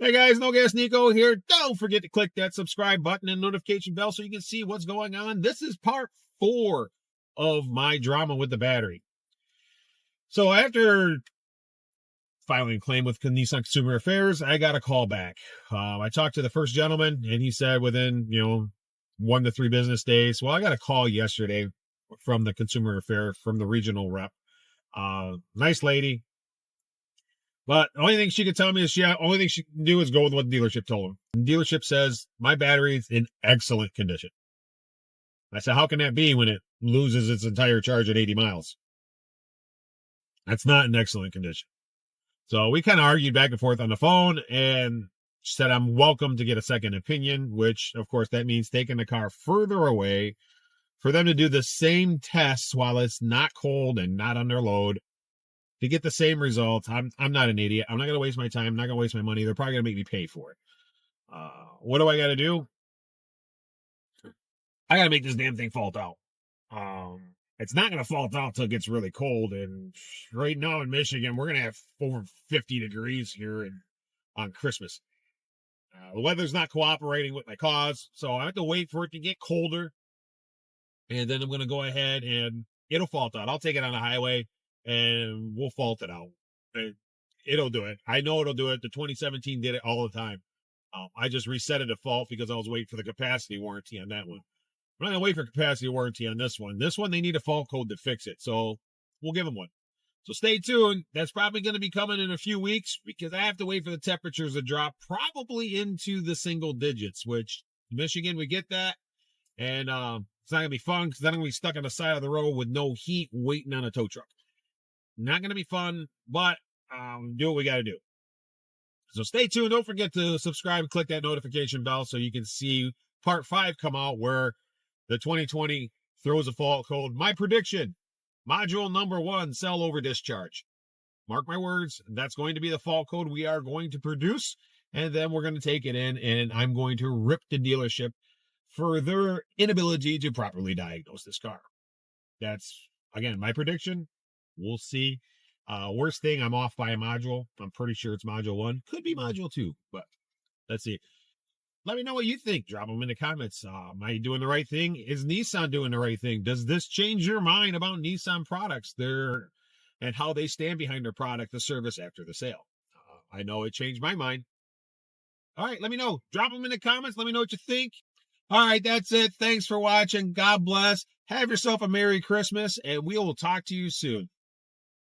Hey guys, No Gas Nico here. Don't forget to click that subscribe button and notification bell so you can see what's going on. This is part 4 of my drama with the battery. So after filing a claim with Nissan Consumer Affairs, I got a call back. I talked to the first gentleman and he said within, 1 to 3 business days. Well, I got a call yesterday from the Consumer Affairs, from the regional rep. Nice lady. But the only thing she could tell me is only thing she can do is go with what the dealership told him. The dealership says my battery is in excellent condition. I said, how can that be when it loses its entire charge at 80 miles? That's not in excellent condition. So we kind of argued back and forth on the phone, and she said I'm welcome to get a second opinion, which of course that means taking the car further away for them to do the same tests while it's not cold and not under load. To get the same results. I'm not an idiot. I'm not going to waste my time. I'm not going to waste my money. They're probably going to make me pay for it. What do I got to do? I got to make this damn thing fault out. It's not going to fault out till it gets really cold. And right now in Michigan, we're going to have over 50 degrees here on Christmas. The weather's not cooperating with my cause, so I have to wait for it to get colder. And then I'm going to go ahead and it'll fault out. I'll take it on the highway. And we'll fault it out. It'll do it. I know it'll do it. The 2017 did it all the time. I just reset it to fault because I was waiting for the capacity warranty on that one. I'm not going to wait for capacity warranty on this one. This one, they need a fault code to fix it. So we'll give them one. So stay tuned. That's probably going to be coming in a few weeks because I have to wait for the temperatures to drop probably into the single digits, which Michigan, we get that. And it's not going to be fun because then I'm going to be stuck on the side of the road with no heat waiting on a tow truck. Not going to be fun, but do what we got to do. So stay tuned. Don't forget to subscribe and click that notification bell so you can see part 5 come out where the 2020 throws a fault code. My prediction, module number 1, cell over discharge. Mark my words, that's going to be the fault code we are going to produce. And then we're going to take it in and I'm going to rip the dealership for their inability to properly diagnose this car. That's, again, my prediction. We'll see. Worst thing, I'm off by a module. I'm pretty sure it's module 1. Could be module 2, but let's see. Let me know what you think. Drop them in the comments. Am I doing the right thing? Is Nissan doing the right thing? Does this change your mind about Nissan products and how they stand behind their product, the service after the sale? I know it changed my mind. All right, let me know. Drop them in the comments. Let me know what you think. All right, that's it. Thanks for watching. God bless. Have yourself a Merry Christmas, and we will talk to you soon.